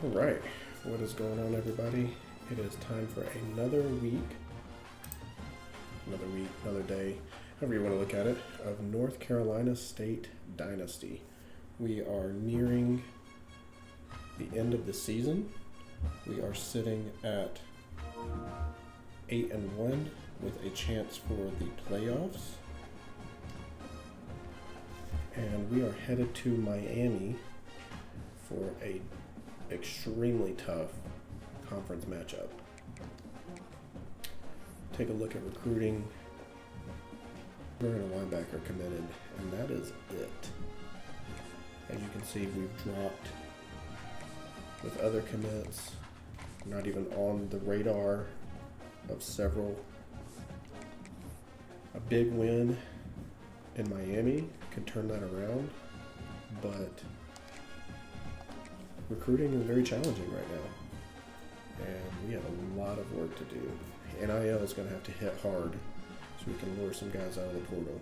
Alright, what is going on, everybody? It is time for another week, another day, however you want to look at it, of North Carolina State Dynasty. We are nearing the end of the season. We are sitting at 8-1 with a chance for the playoffs. And we are headed to Miami for a extremely tough conference matchup. Take a look at recruiting. We're in a linebacker committed, and that is it. As you can see, we've dropped with other commits, not even on the radar of several. A big win in Miami could turn that around, but recruiting is very challenging right now, and we have a lot of work to do. NIL is going to have to hit hard so we can lure some guys out of the portal.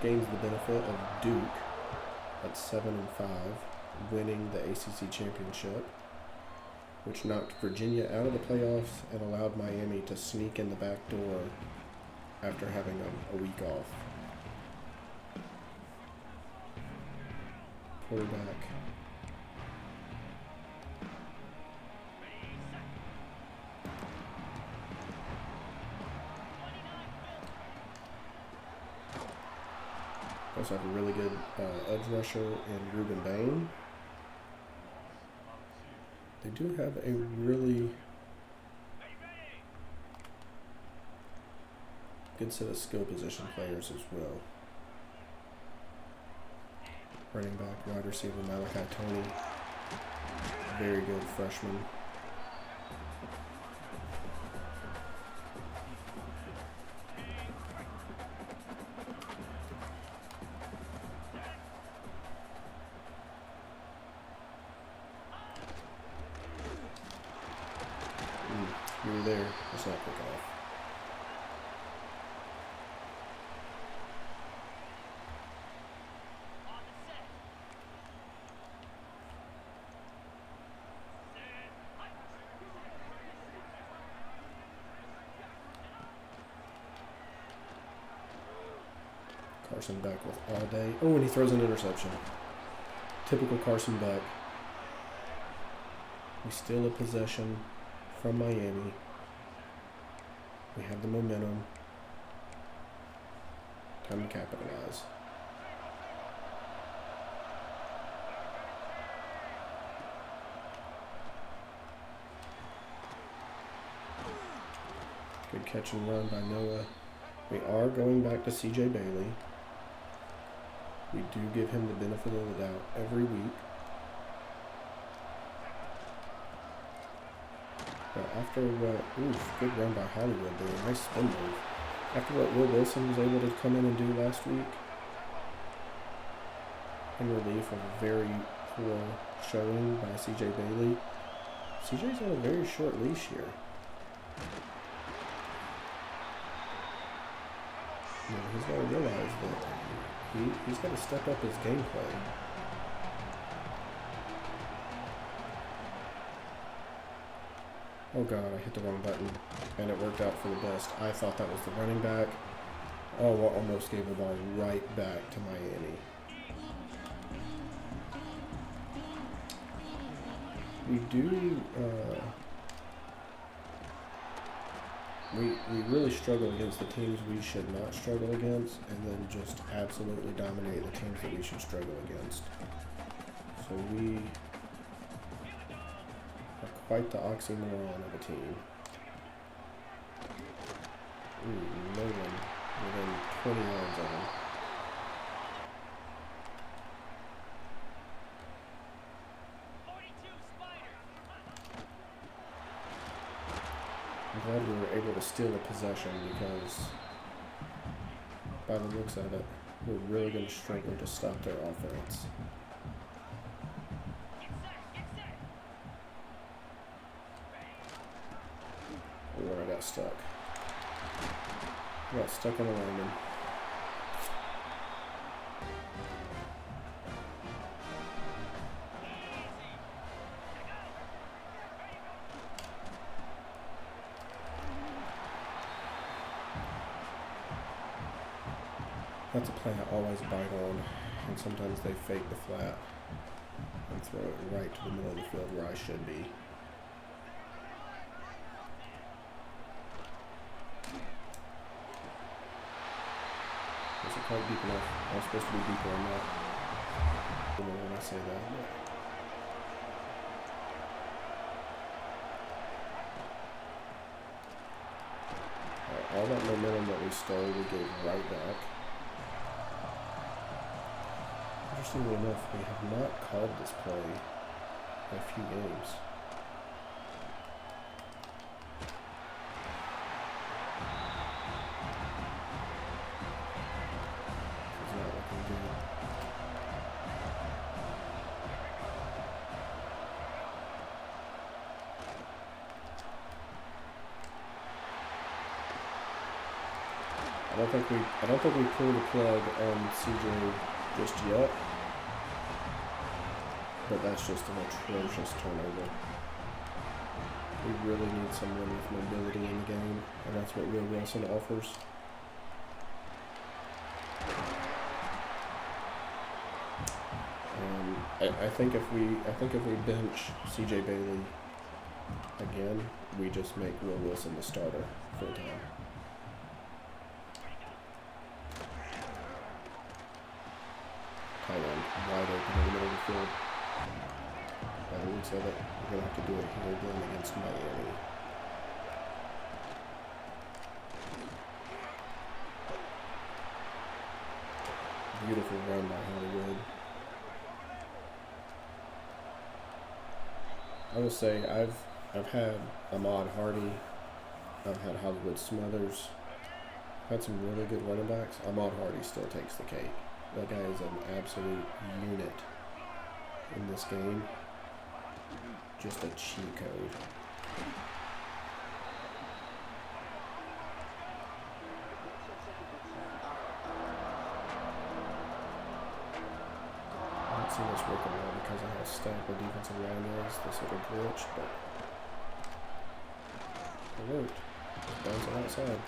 Gains the benefit of Duke at 7-5, winning the ACC championship, which knocked Virginia out of the playoffs and allowed Miami to sneak in the back door after having a week off. Quarterback. Also have a really good edge rusher in Ruben Bain. They do have a really good set of skill position players as well. Running back, wide receiver Malachi Tony, very good freshman. You were there. Let's not pick off. Carson Beck with all day. Oh, and he throws an interception. Typical Carson Beck. We steal a possession from Miami. We have the momentum. Time to capitalize. Good catch and run by Noah. We are going back to CJ Bailey. We do give him the benefit of the doubt every week. But after what, good run by Hollywood there, nice spin move. After what Will Wilson was able to come in and do last week, in relief of a very poor showing by CJ Bailey, CJ's on a very short leash here. He's got to realize that he's got to step up his gameplay. Oh God, I hit the wrong button, and it worked out for the best. I thought that was the running back. Oh, well, almost gave the ball right back to Miami. We do, we really struggle against the teams we should not struggle against, and then just absolutely dominate the teams that we should struggle against. So we are quite the oxymoron of a team. No one within 20 yards of him. I'm glad we were able to steal a possession because, by the looks of it, we're really going to struggle to stop their offense. Oh, I got stuck. I got stuck on a lineman. That's a play I always bite on, and sometimes they fake the flat and throw it right to the middle of the field where I should be. Is it quite deep enough? I was supposed to be deeper on that. I don't know when I say that. Alright, all that momentum that we stole, we gave right back. Interestingly enough, we have not called this play in a few games. It's not looking good. I don't think we pulled the plug on CJ just yet. But that's just an atrocious turnover. We really need someone with mobility in the game, and that's what Will Wilson offers. I think if we bench CJ Bailey again, we just make Will Wilson the starter full time. Thailand wide open in the middle of the field. I would say that we're going to have to do it here again against Miami. Beautiful run by Hollywood. I will say I've had Ahmad Hardy, I've had Hollywood Smothers, I've had some really good running backs. Ahmad Hardy still takes the cake. That guy is an absolute unit in this game. Just a cheat code. I don't see this working well because of how stacked the defensive line is. This little glitch, but it worked. Just bounce it outside.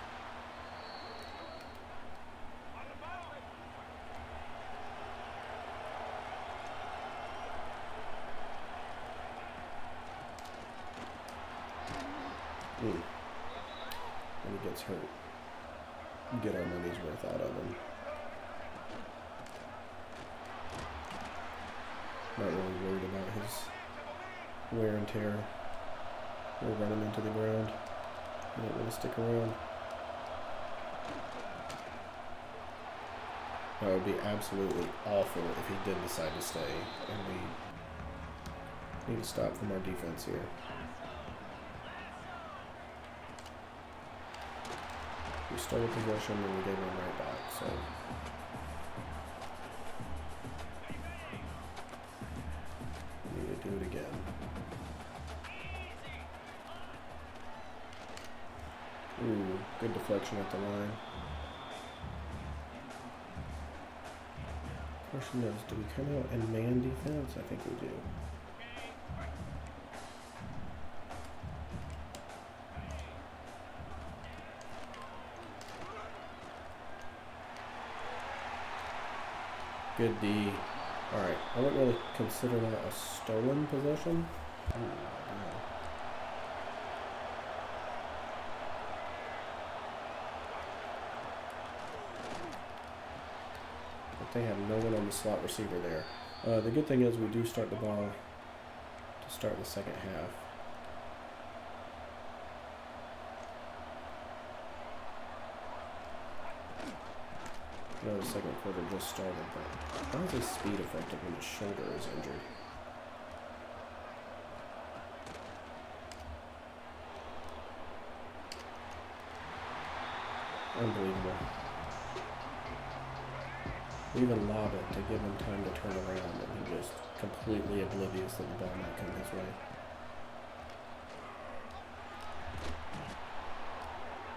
When he gets hurt, get our money's worth out of him. Not really worried about his wear and tear. We're running into the ground. We don't want to stick around. That would be absolutely awful if he did decide to stay, and we need to stop from our defense here. We started possession and we gave one right back, so we need to do it again. Ooh, good deflection at the line. Question is, do we come out in man defense? I think we do. Good D. Alright, I wouldn't really consider that a stolen possession. Ooh, yeah. But they have no one on the slot receiver there. The good thing is we do start the ball to start the second half. I know the second quarter just started, but how is his speed effective when his shoulder is injured? Unbelievable. We even lob it to give him time to turn around, and he just completely oblivious that the ball might come his way.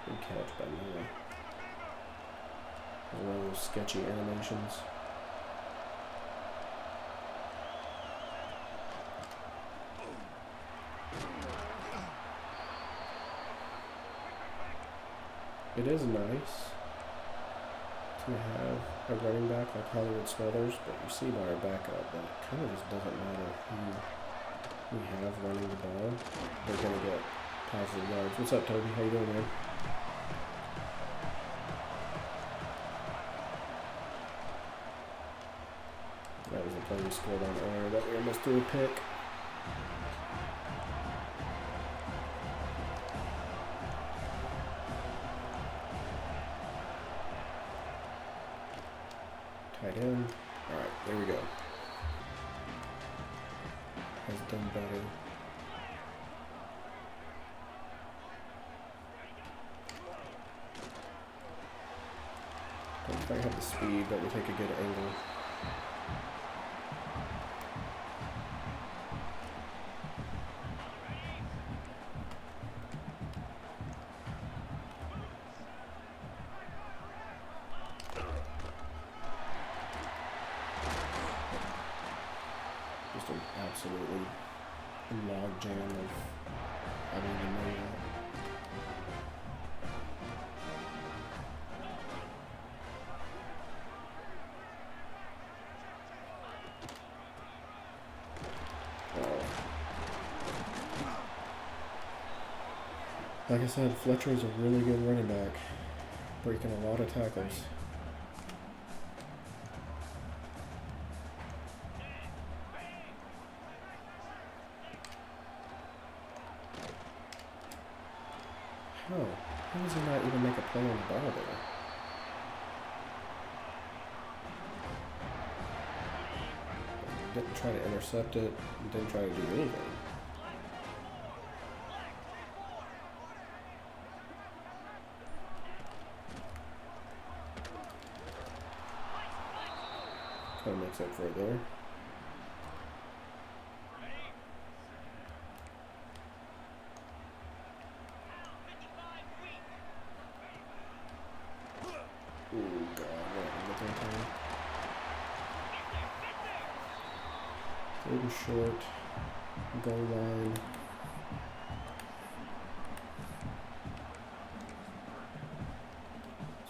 Good catch by Noah. One of those sketchy animations. It is nice to you have a running back like Hollywood Smothers, but you see by our backup that it kind of just doesn't matter who we have running the ball. They're going to get positive yards. What's up, Toby? How you doing, man? That was the play we scored on earlier that we almost threw a pick. Tight end. Alright, there we go. Has done better. Don't quite have the speed, but we take a good angle. Just an absolutely log jam of having to know that. Like I said, Fletcher is a really good running back, breaking a lot of tackles. How does he not even make a play on the ball there? Didn't try to intercept it, didn't try to do anything. Kind of makes up for it there. Ooh, God, what a time. Third and short, goal line.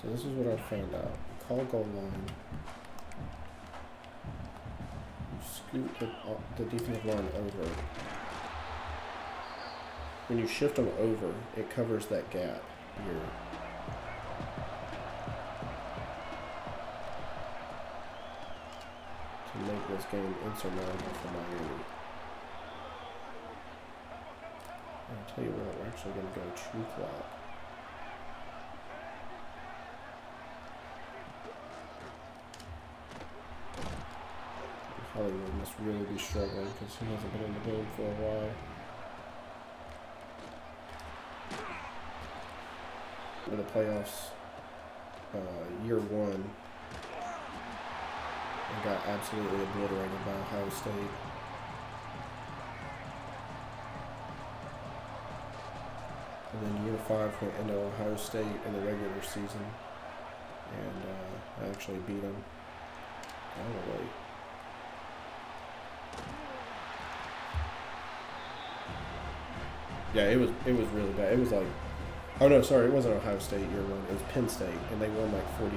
So this is what I found out. Call goal line. Scoot the defensive line over. When you shift them over, it covers that gap here. To make this game insurmountable for Miami. I'll tell you what, we're actually going to go true clock. Hollywood must really be struggling because he hasn't been in the game for a while. In the playoffs, year one, and got absolutely obliterated by Ohio State. And then year 5 went into Ohio State in the regular season, and I actually beat them all the way. Yeah, it was really bad. It was like, oh no, sorry, it wasn't Ohio State year one. It was Penn State, and they won like 42-10.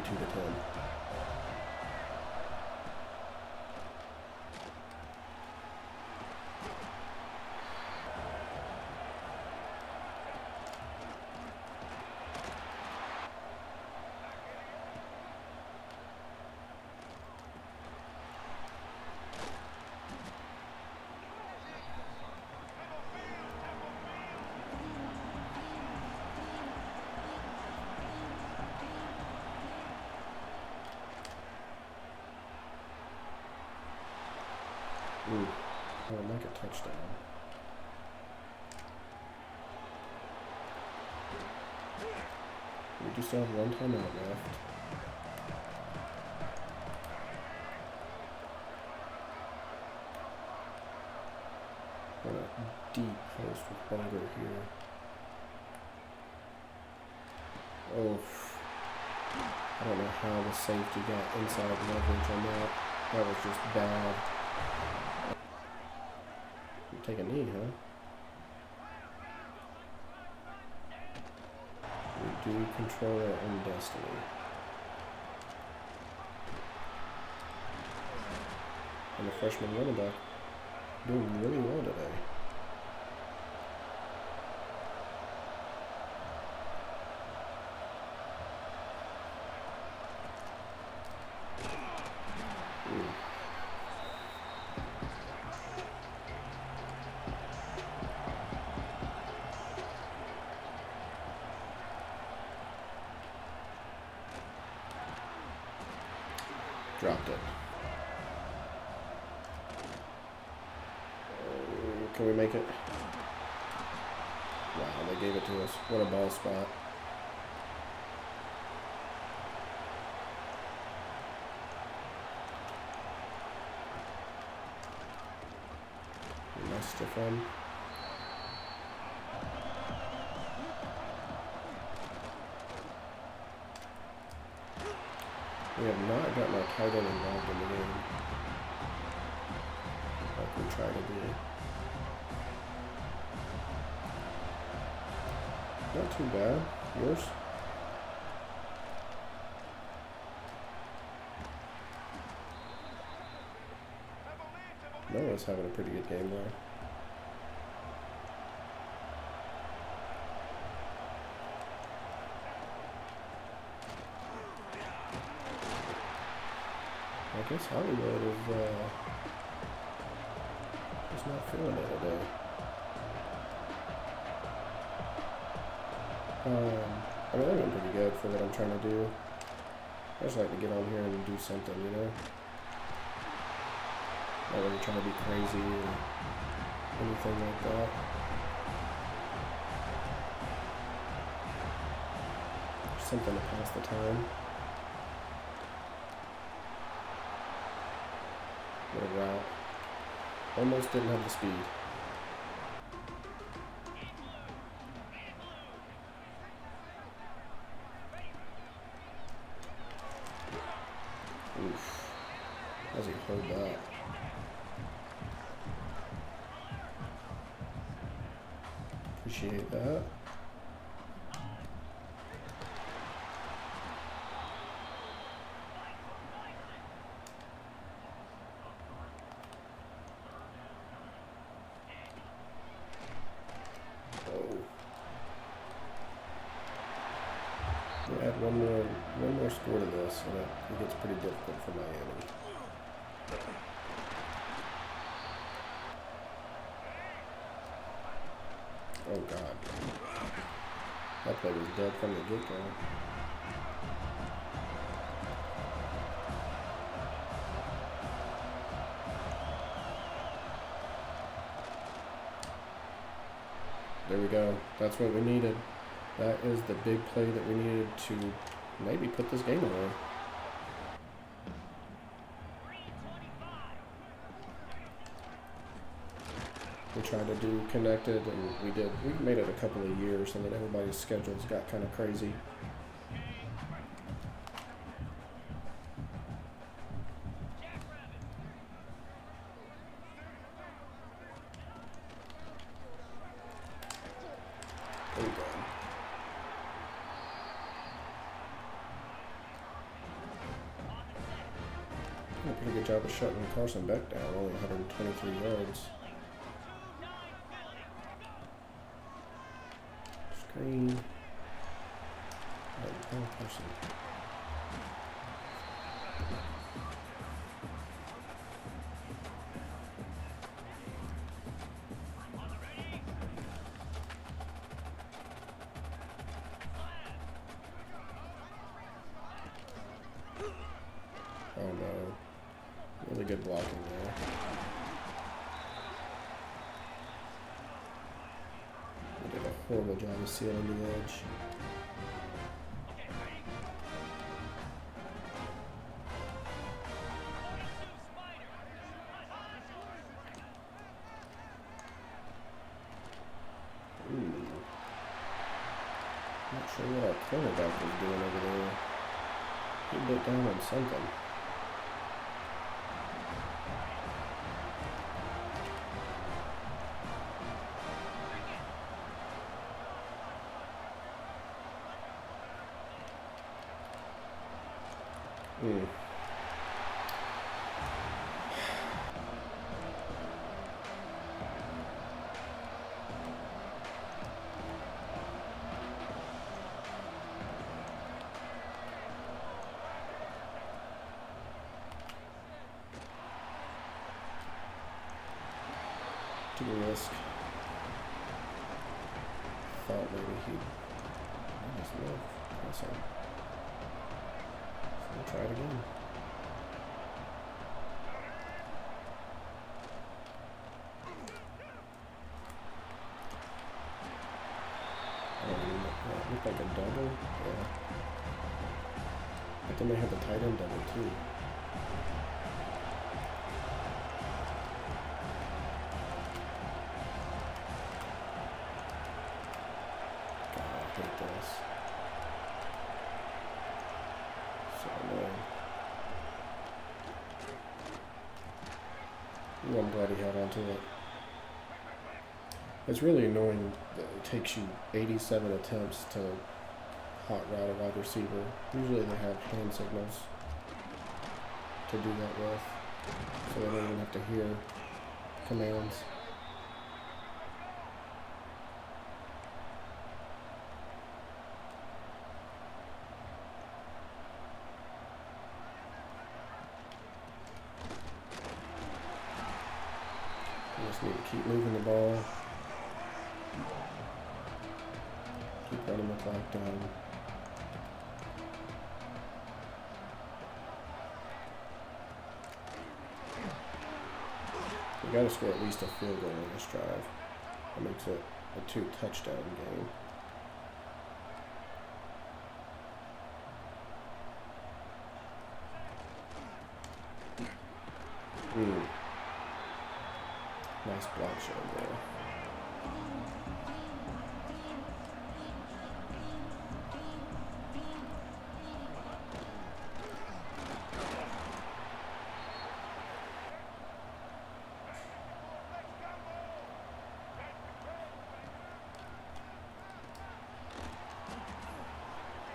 Ooh, that'll make a touchdown. We just have one timeout left. Got a deep post with Bulger here. Oh, I don't know how the safety got inside leverage on that. That was just bad. Take a knee, huh? We do control our own destiny. And the freshman running back doing really well today. Dropped it. Can we make it? Wow, they gave it to us. What a ball spot. Nice stiff one. We have not gotten our tight end involved in the game like we try to do. Not too bad. Yours? Noah's having a pretty good game there. I guess Hollywood is not feeling it today. I mean, I'm doing pretty good for what I'm trying to do. I just like to get on here and do something, you know? Not really trying to be crazy or anything like that. Just something to pass the time. What a route. Almost didn't have the speed. Oof. How does he hold that? Appreciate that. Add one more score to this, and it gets pretty difficult for Miami. Oh God, that play was dead from the get-go. There we go. That's what we needed. That is the big play that we needed to maybe put this game away. We tried to do connected, and we did. We made it a couple of years, and then everybody's schedules got kind of crazy. Did a pretty good job of shutting Carson Beck down, only 123 yards. Screen. Oh, Carson. Oh no. Really good blocking there. We did a horrible job of sealing the edge. Not sure what our cornerback was doing over there. He bit down on something. to the risk. Thought maybe he'd just live. Awesome. So we'll try it again. It looked like a double. Yeah. But then they had the tight end double too. God, I hate this. So annoying. Ooh, I'm glad he held on to it. It's really annoying that it takes you 87 attempts to hot route a wide receiver. Usually they have hand signals to do that with, so they don't even have to hear commands. You just need to keep moving the ball. Keep running the clock down. We got to score at least a field goal in this drive. That makes it a 2-touchdown game. Nice block shot there.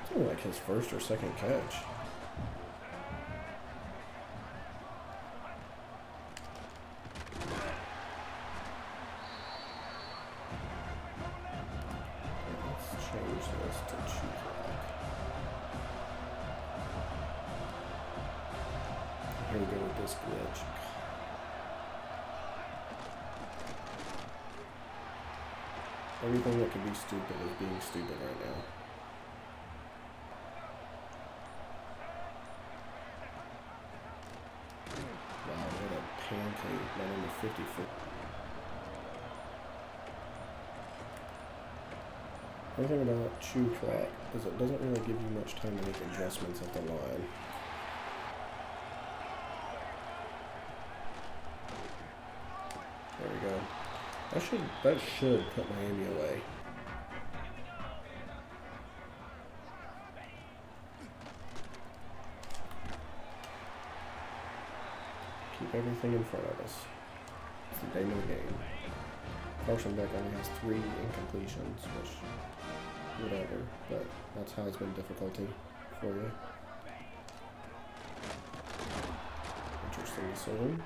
It's only like his first or second catch. Change this to chew clock. Here we go with this glitch. Everything that could be stupid is being stupid right now. Wow, what a pancake. Not on the 50-foot. The thing about chew clock is it doesn't really give you much time to make adjustments at the line. There we go. That should put Miami away. Keep everything in front of us. It's the name of the game. Carson Beck only has 3 incompletions, which, whatever, but that's Heisman difficulty for you. Interesting decision.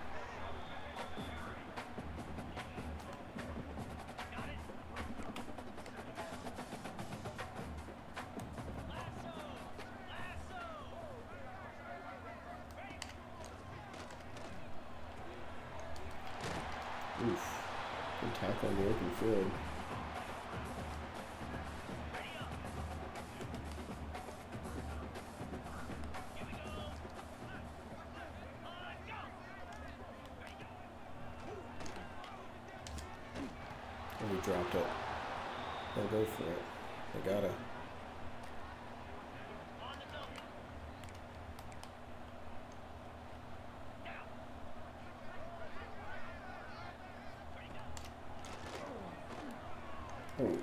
Oof. Good tackle on the open field. Oh, he dropped it. They'll go for it. They gotta. Oh.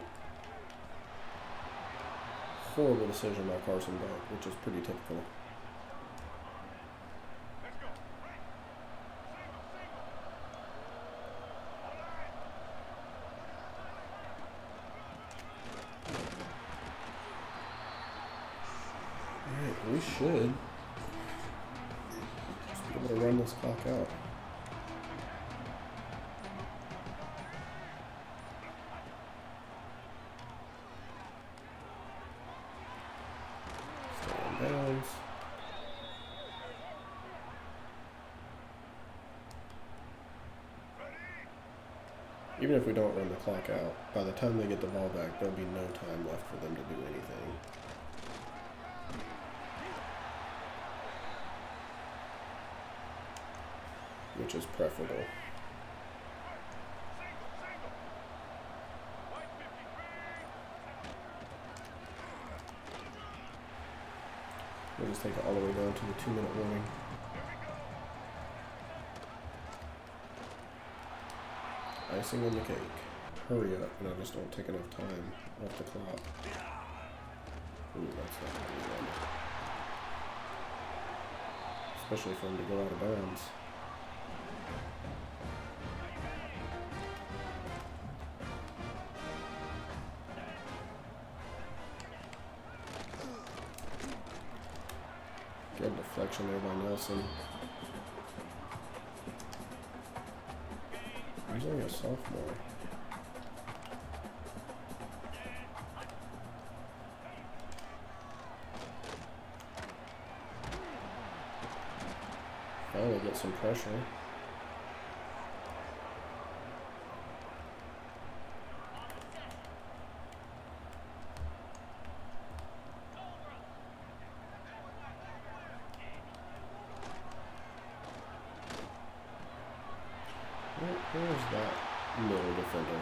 Horrible decision by Carson Beck, which is pretty typical. Alright, we should just be able to run this clock out. Bounds. Even if we don't run the clock out, by the time they get the ball back, there'll be no time left for them to do anything. Which is preferable. We'll just take it all the way down to the 2-minute warning. Icing on the cake. Hurry up, and I just don't take enough time off the clock. Ooh, that's not going to be one. Especially for him to go out of bounds. Good deflection there by Nelson. He's only a sophomore. Finally get some pressure. Where's that middle defender?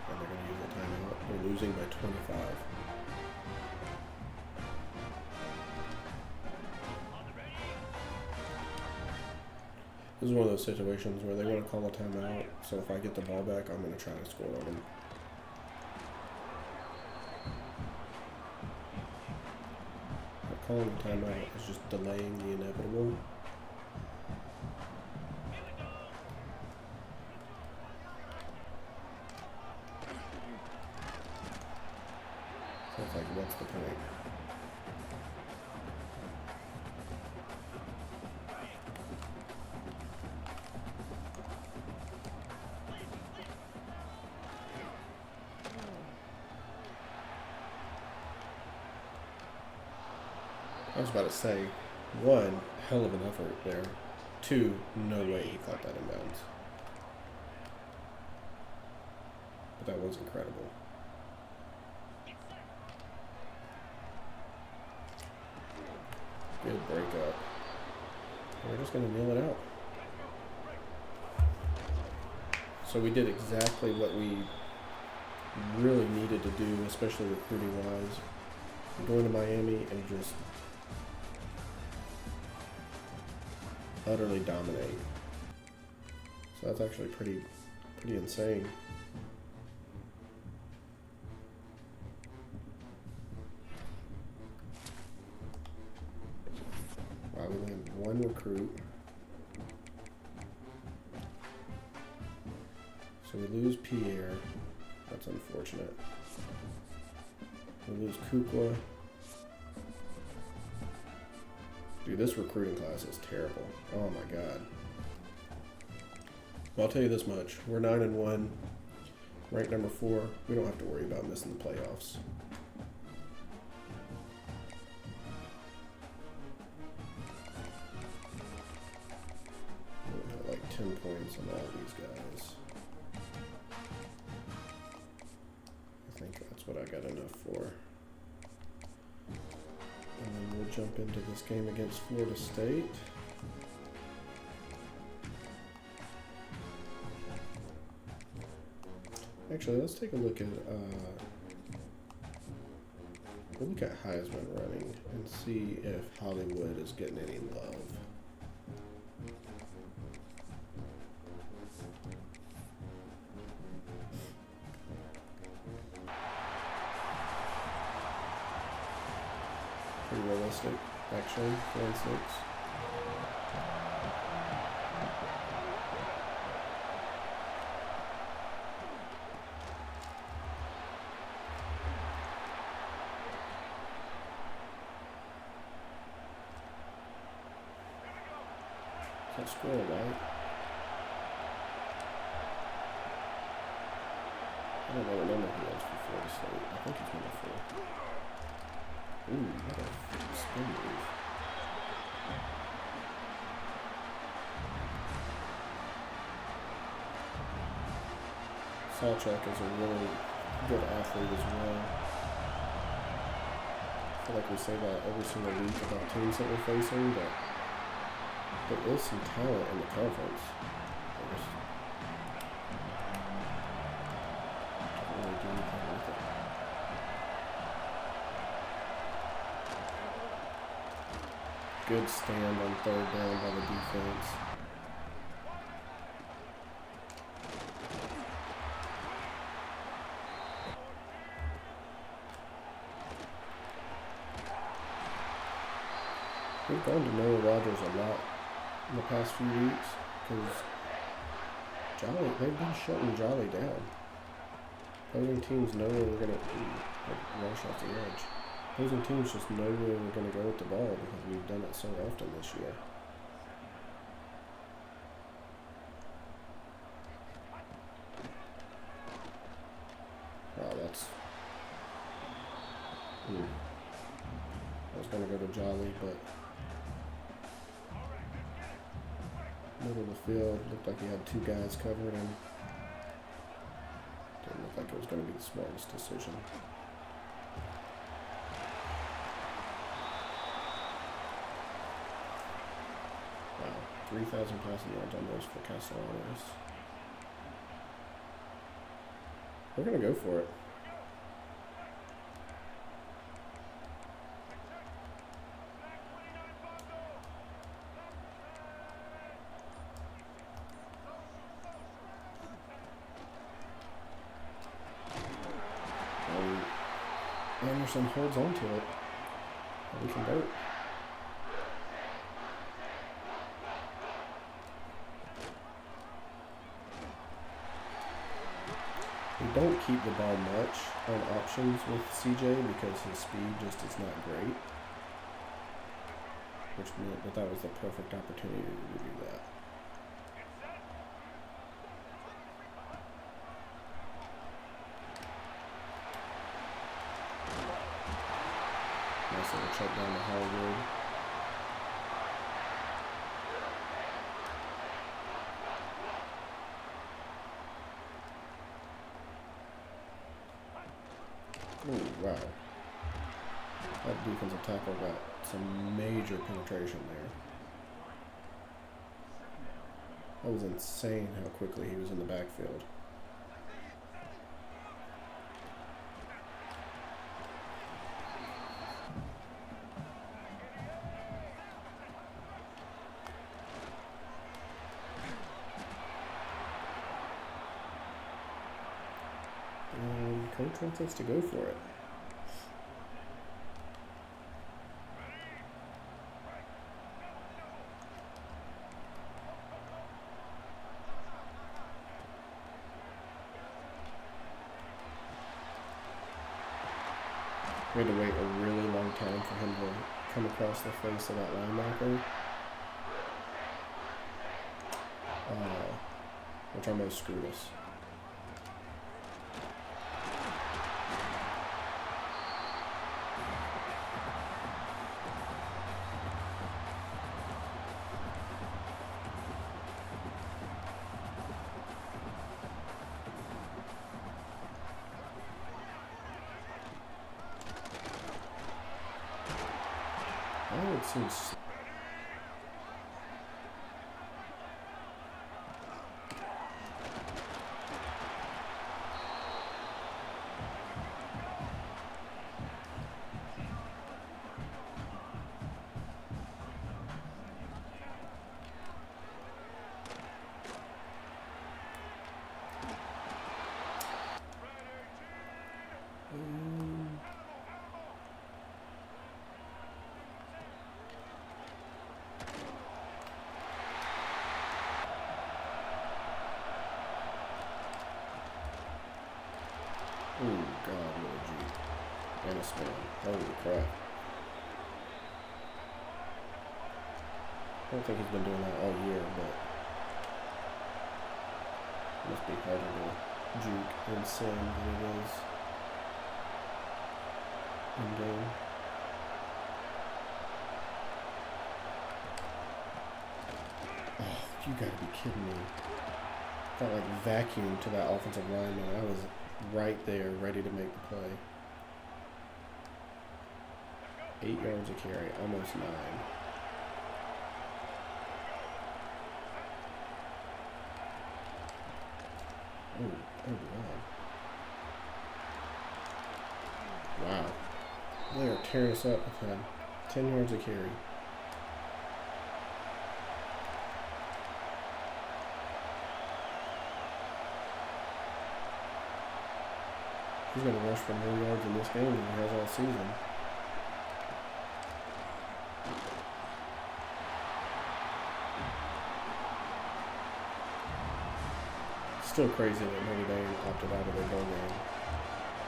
And they're going to use a timeout. They're losing by 25. This is one of those situations where they want to call a timeout, so if I get the ball back, I'm going to try to score on them. But calling a timeout is just delaying the inevitable. So it's like, what's the point? I was about to say, one, hell of an effort there. Two, no way he caught that in bounds. But that was incredible. Good breakup. We're just going to kneel it out. So we did exactly what we really needed to do, especially recruiting-wise. Going to Miami and just utterly dominate. So that's actually pretty insane. Wow, we landed one recruit. So we lose Pierre. That's unfortunate. We lose Kukla. Dude, this recruiting class is terrible. Oh my god. Well, I'll tell you this much. We're 9-1, ranked number 4. We don't have to worry about missing the playoffs. We'll have like 10 points on all these guys. I think that's what I got enough for. And then we'll jump into this game against Florida State. Actually, let's take a look at we'll look at Heisman running and see if Hollywood is getting any love. Pretty realistic, actually, 4 and 6. Is that score right? I don't know what number he has for Florida State. I think he's number 4. Ooh, what a spin move. Sawcheck is a really good athlete as well. I feel like we say that every single week about teams that we're facing, but there is some talent in the conference. There's don't really do anything with it. Good stand on third down by the defense. We've gone to Noah Rogers a lot in the past few weeks because they've been shutting Jolly down. Opposing teams know where we're going to rush off the edge. Opposing teams just know where we're going to go with the ball because we've done it so often this year. Wow, that's... I was going to go to Jolly, but middle of the field looked like he had two guys covered and didn't look like it was going to be the smartest decision. Wow, 3,000 passing yards almost for Castellanos. We're going to go for it. Anderson holds on to it. We can vote. We don't keep the ball much on options with CJ because his speed just is not great. Which meant that that was the perfect opportunity to do that. Nice little check down to Hollywood. Ooh, wow. That defensive tackle got some major penetration there. That was insane how quickly he was in the backfield. Coach wants us to go for it. We had to wait a really long time for him to come across the face of that linebacker. Which almost screwed us. It seems. Oh God, what a G. And a spin. Holy crap. I don't think he's been doing that all year, but it must be harder to juke and send than it is in game. Oh, you gotta be kidding me. got like vacuum to that offensive lineman. I was right there, ready to make the play. 8 yards a carry, almost 9. Oh God. Wow. They are tearing us up with him. 10 yards a carry. He's going to rush for more yards in this game than he has all season. Still crazy that Notre Dame opted out of their bowl game.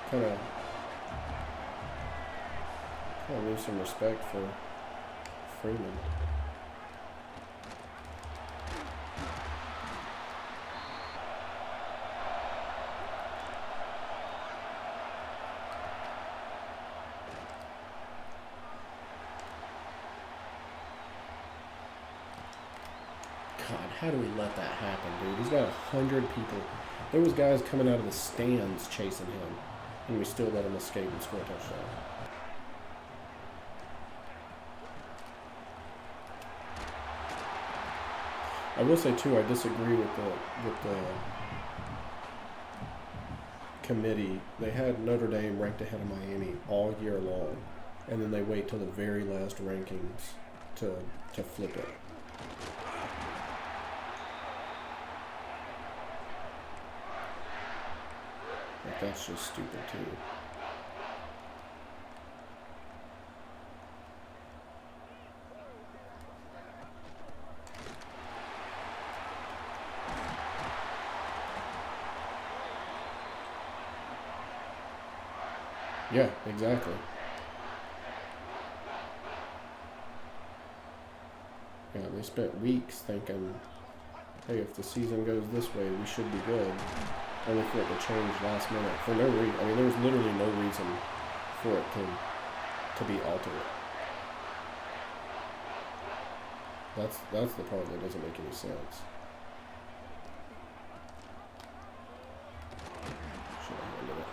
Kind of lose some respect for Freeman. God, how do we let that happen, dude? He's got 100 people. There was guys coming out of the stands chasing him, and we still let him escape and score a touchdown. I will say too, I disagree with the committee. They had Notre Dame ranked ahead of Miami all year long, and then they wait till the very last rankings to flip it. Like, that's just stupid too. Yeah, exactly. Yeah, they spent weeks thinking, hey, if the season goes this way, we should be good. Only for it to change last minute for no reason. I mean, there was literally no reason for it to be altered. That's the part that doesn't make any sense. Should have handed it.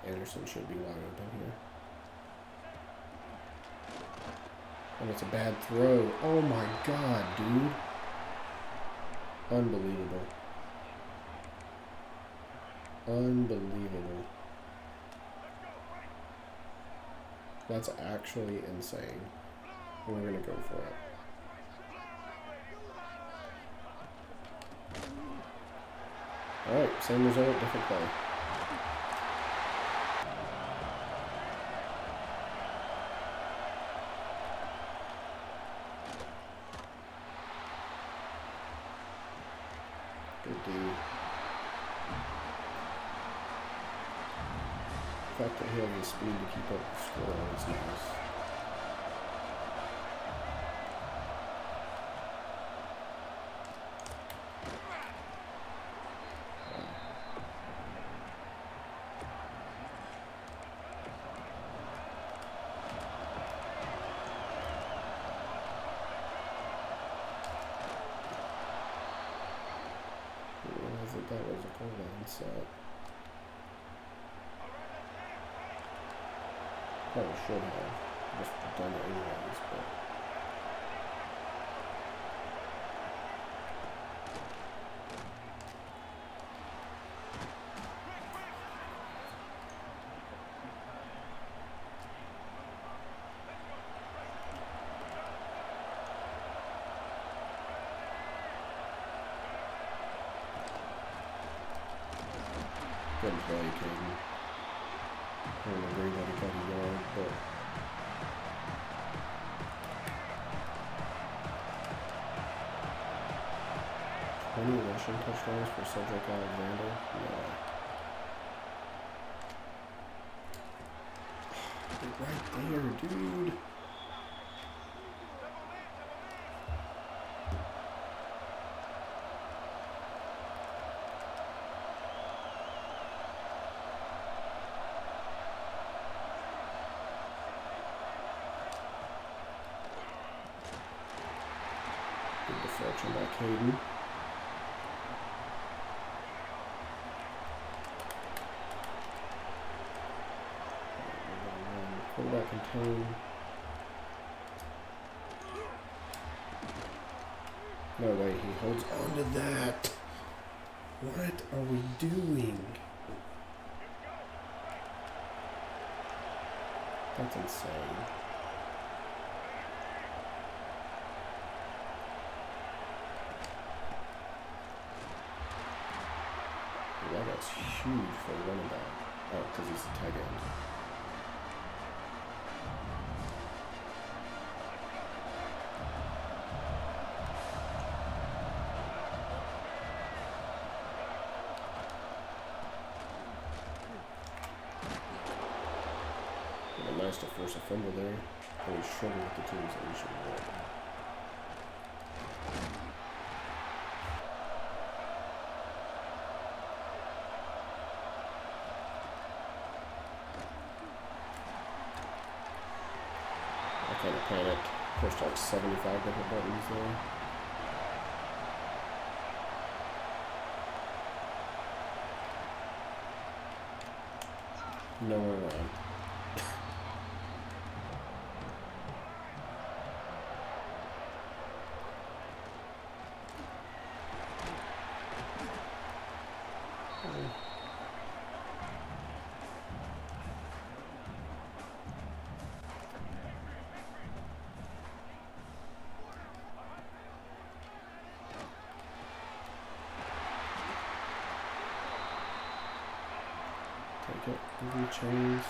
Anderson should be wide open here. And it's a bad throw. Oh my God, dude. Unbelievable. Unbelievable. That's actually insane. We're going to go for it. Alright, same result, different play. Good D. The fact that he has the speed to keep up the score is nice. That was a goal line set. Probably should have just done it anyways, but good play, Caden. I don't agree that he got a yard, but 20 rushing touchdowns for Cedric Alexander? No. Right there, dude. Good deflection by Caden. Quarterback contain. No way, he holds on to that. What are we doing? That's insane. That guy's huge for a running back. Oh, because he's a tight end. Nice to force a fumble there. I was struggling with the teams that we should have. I kind of panicked. Pushed like 75 different buttons there. Nowhere around. Take it, give me chains.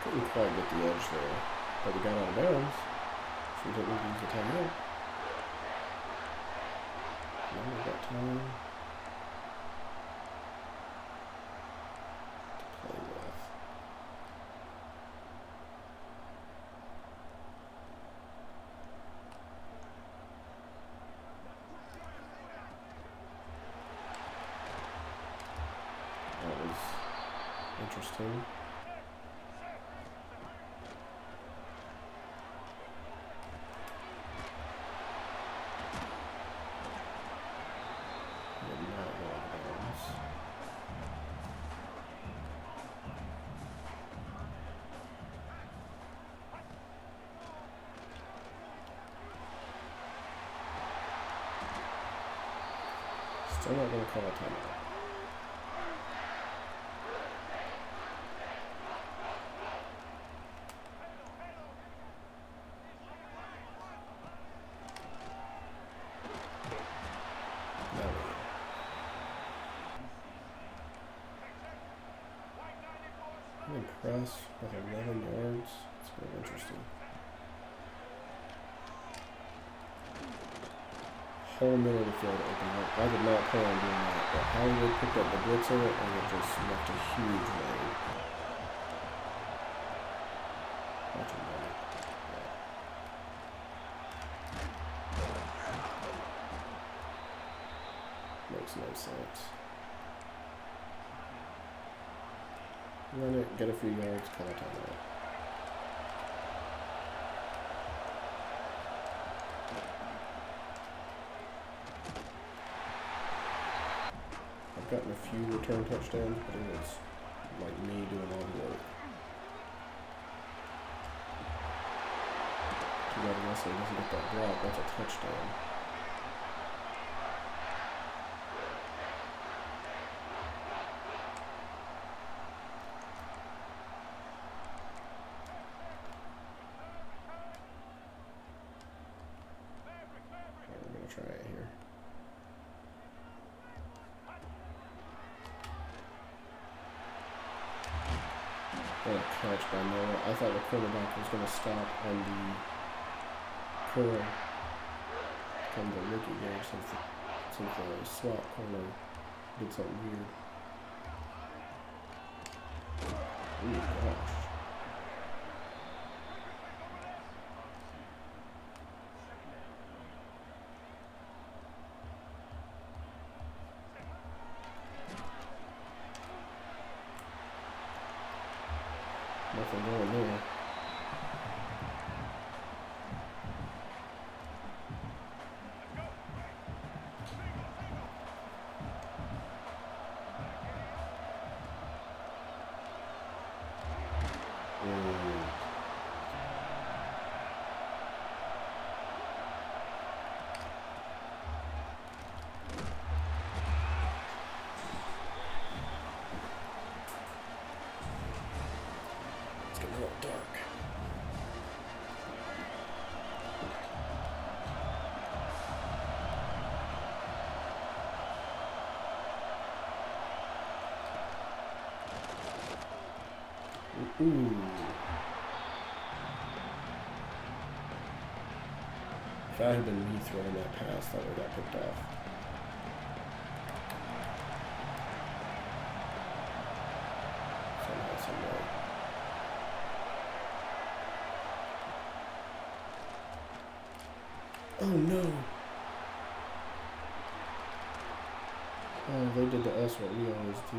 Couldn't quite get the edge there, but we got out of bounds, so we didn't need to use the timeout. Now we've got time to play with. That was interesting. Still not going to call a timeout. I'm impressed with 11 yards. It's very interesting. Whole middle of the field open up. I did not plan on doing that, but Hollywood picked up the blitzer and it just left a huge lane. Watch him run it. Yeah. Makes no sense. Run it, get a few yards, call a timeout. We've gotten a few return touchdowns, but it was like me doing all the work. Too bad Wesley doesn't get that block. That's a touchdown. We're going to try it here. What a catch by Noah. I thought the quarterback was going to stop on the curl from the rookie there since the slot corner did something weird. Ooh, gosh. Nothing going there. It's getting a little dark. Ooh. If that had been me throwing that pass, that would have got picked off. Somehow, somewhere. Oh no! Oh, they did to us what we always do.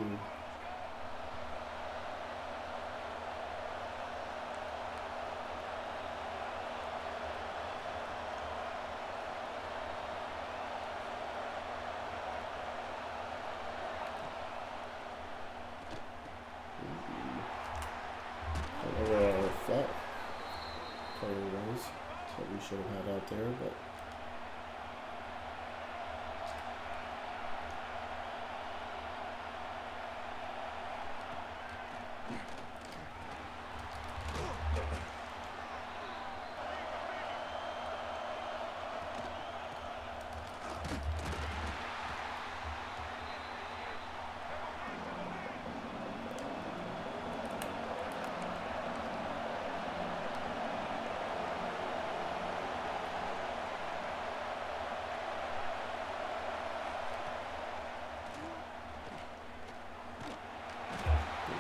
Flat player was. That's what we should have had out there, but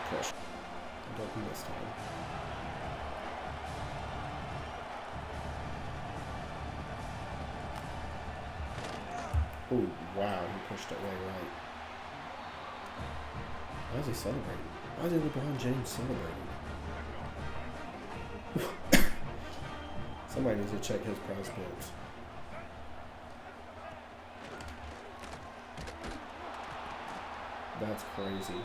push. I don't think this time. Oh, wow, he pushed it way right. Why is he celebrating? Why is LeBron James celebrating? Somebody needs to check his prize picks. That's crazy.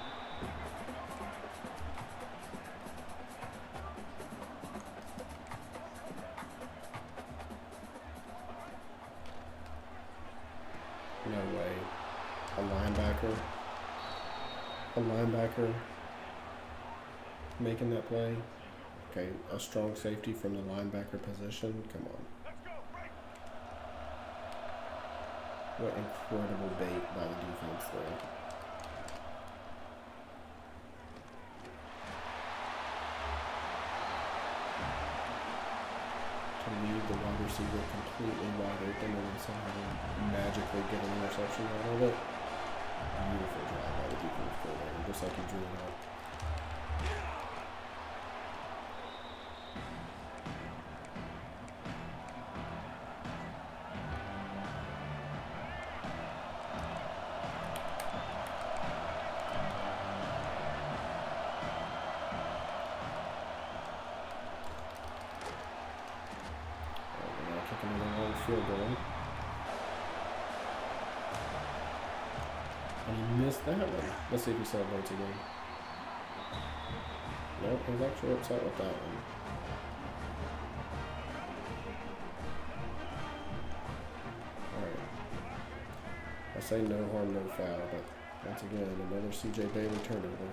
No way. A linebacker making that play. Okay, a strong safety from the linebacker position. Come on. What incredible bait by the defense there. To leave the wide receiver completely wide open and then somehow magically get an interception out of it. Beautiful job by the defense coordinator, just like he drew it out. Another long field goal. And he missed that one. Let's see if he celebrates again. Nope, he's actually upset with that one. Alright. I say no harm, no foul, but once again, another CJ Bailey turnover.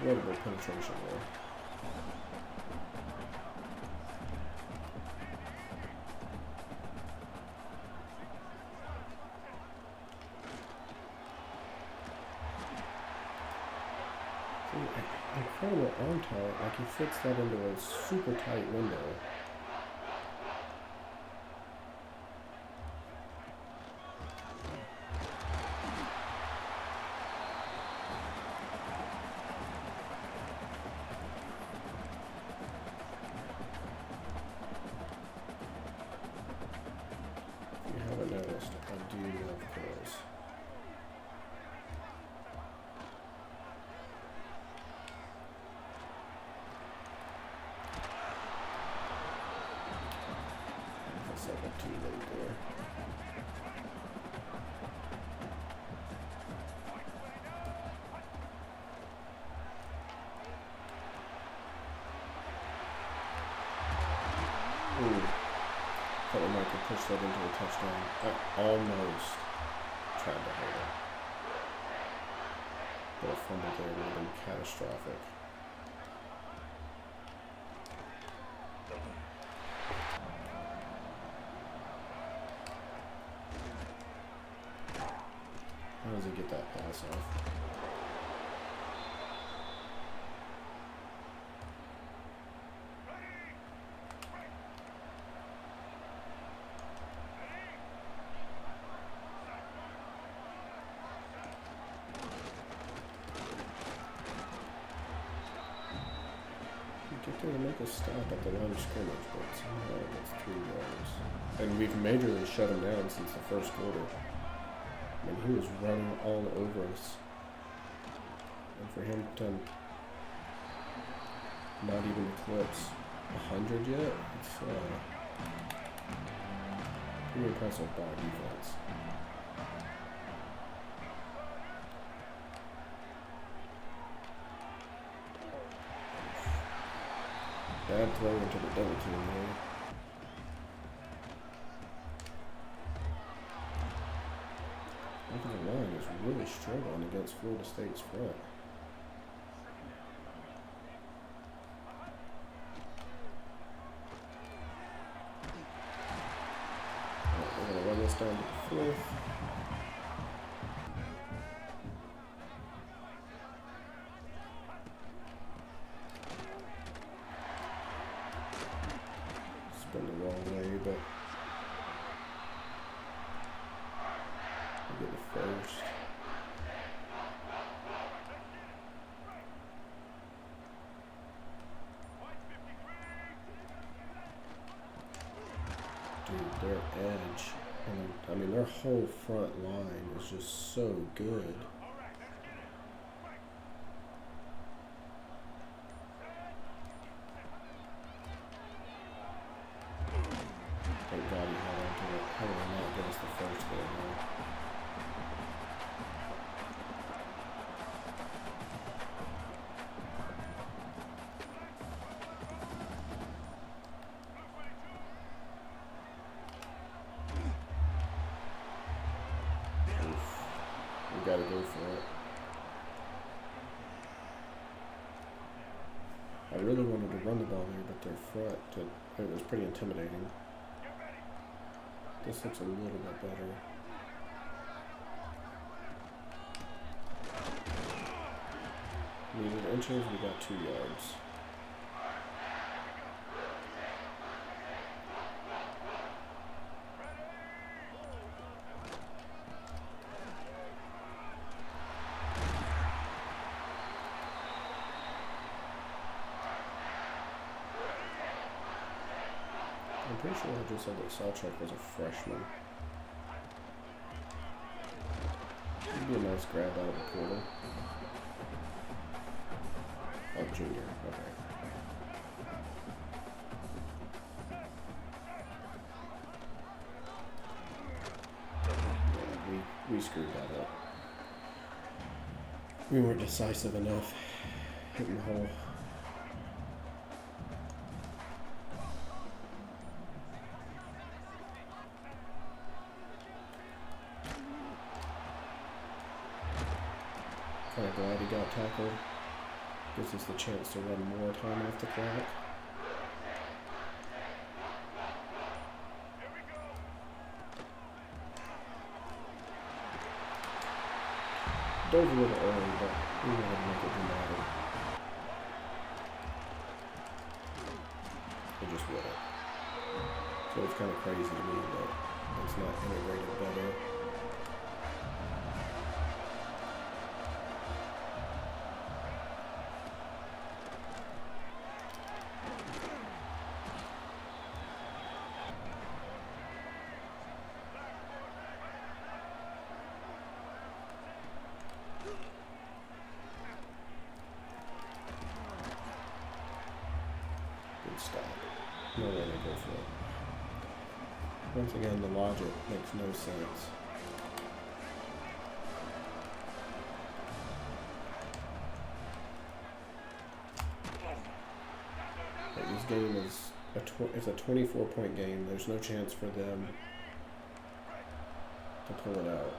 Incredible penetration there. Incredible arm talent, like he fits that into a super tight window. If you haven't noticed, I do love curls. Too late there. Thought we might have pushed that into a touchdown. I almost tried to hold it. But a fumble there would have been catastrophic. How does he get that pass off? Get there to make a stop at the line of scrimmage, but somehow it gets 3 yards. And we've majorly shut him down since the first quarter. I mean, he was running all over us. And for him to not even eclipse 100 yet, it's pretty impressive by defense. Bad throw into the double team there. The line is really struggling against Florida State's front. Right, we're going to run this down to the 4th. Spin the wrong way, but we'll get the first. Dude, their edge, I mean, their whole front line is just so good. Thank God he held on to it. How will I not get us the first there now? We gotta go for it. I really wanted to run the ball there, but their front, it was pretty intimidating. This looks a little bit better. Needed inches, we got 2 yards. I'm pretty sure I just said that Sawcheck was a freshman. Should be a nice grab out of the portal. Oh, junior. Okay. Yeah, we screwed that up. We weren't decisive enough hitting the hole. Kind of glad he got tackled. Gives us the chance to run more time off the clock. Dove a little early, but we wanted to make it dramatic. It just wouldn't. So it's kind of crazy to me that it's not integrated better. Stop. No way to go for it. Once again, the logic makes no sense. Like, this game is it's a 24-point game. There's no chance for them to pull it out.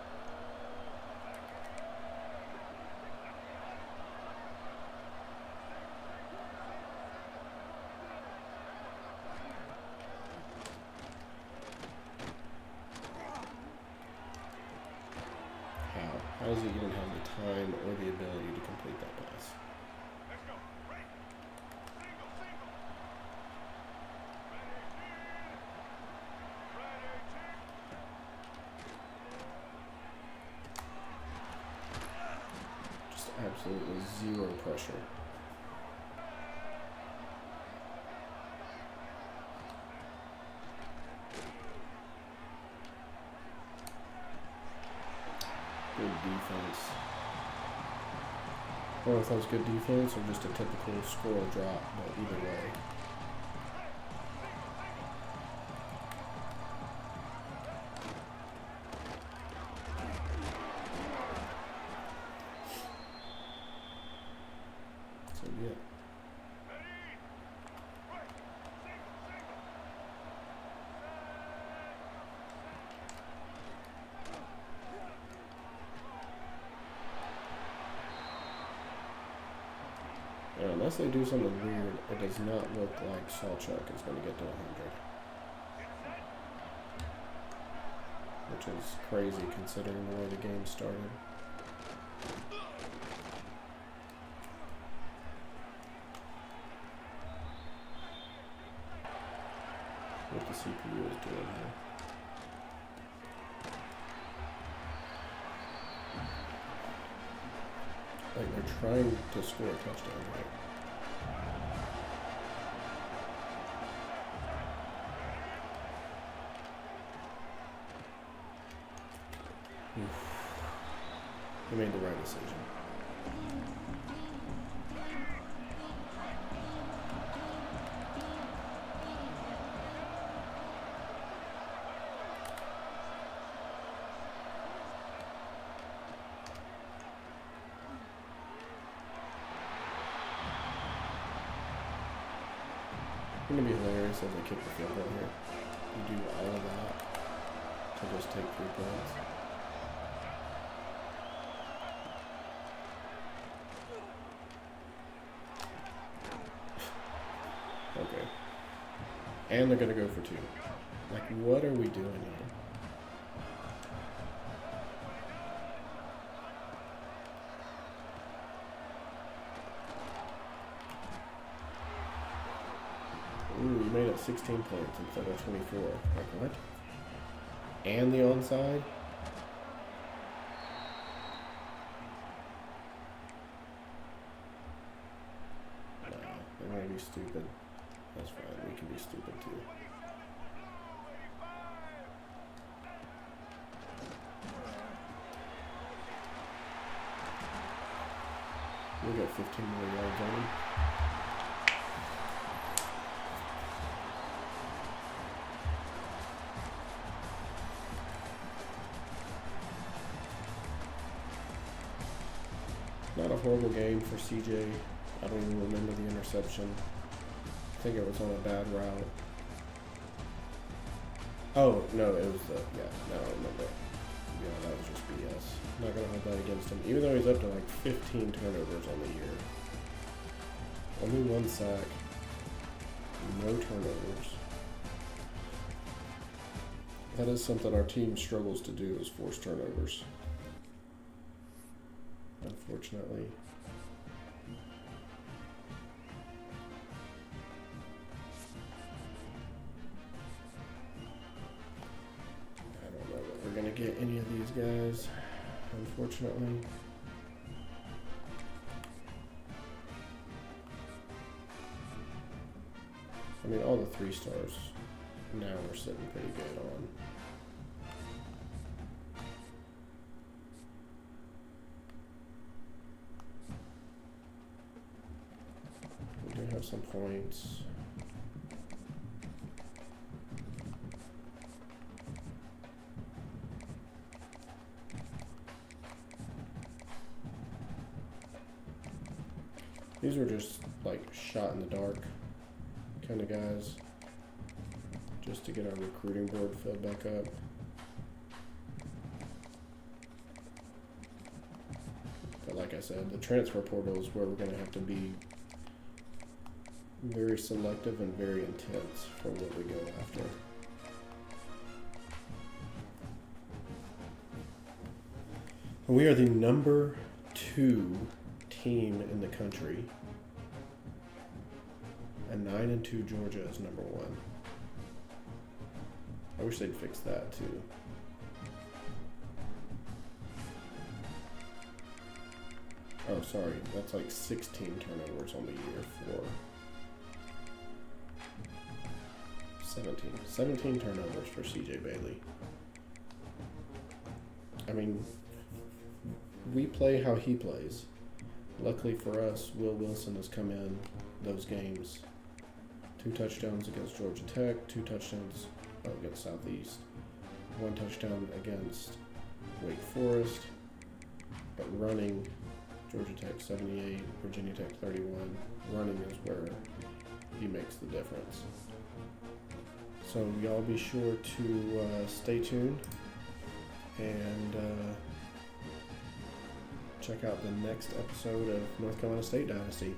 How does he even have the time or the ability to complete that pass? Just absolutely zero pressure. Good defense. I don't know if that was good defense or just a typical squirrel drop, but either way. So yeah. Unless they do something weird, it does not look like Sawchuck is going to get to 100. Which is crazy considering the way the game started. What the CPU is doing here. Like, they're trying to score a touchdown, right? They made the right decision. It's going to be hilarious as I kick the field goal here. You do all of that to just take 3 points. Okay. And they're going to go for 2. Like, what are we doing here? Ooh, you made it 16 points instead of 24. Like, what? And the onside? No, they're going to be stupid. That's fine, we can be stupid too. We got 15 more yards on him. Not a horrible game for CJ. I don't even remember the interception. I think it was on a bad route. Oh, no, it was the, no, I remember. Yeah, that was just BS. I'm not going to hold that against him. Even though he's up to like 15 turnovers on the year. Only 1 sack. No turnovers. That is something our team struggles to do, is force turnovers. Unfortunately. I don't know that we're going to get any of these guys, unfortunately. I mean, all the 3 stars now we're sitting pretty good on. We do have some points. These were just like shot in the dark kind of guys, just to get our recruiting board filled back up. But like I said, the transfer portal is where we're going to have to be very selective and very intense for what we go after. We are the number 2 team in the country. And 9-2 Georgia is number 1. I wish they'd fix that too. Oh, sorry. That's like 16 turnovers on the year for 17. 17 turnovers for CJ Bailey. I mean, we play how he plays. Luckily for us, Will Wilson has come in those games. 2 touchdowns against Georgia Tech, 2 touchdowns against Southeast, 1 touchdown against Wake Forest, but running, Georgia Tech 78, Virginia Tech 31, running is where he makes the difference. So y'all be sure to stay tuned and check out the next episode of North Carolina State Dynasty.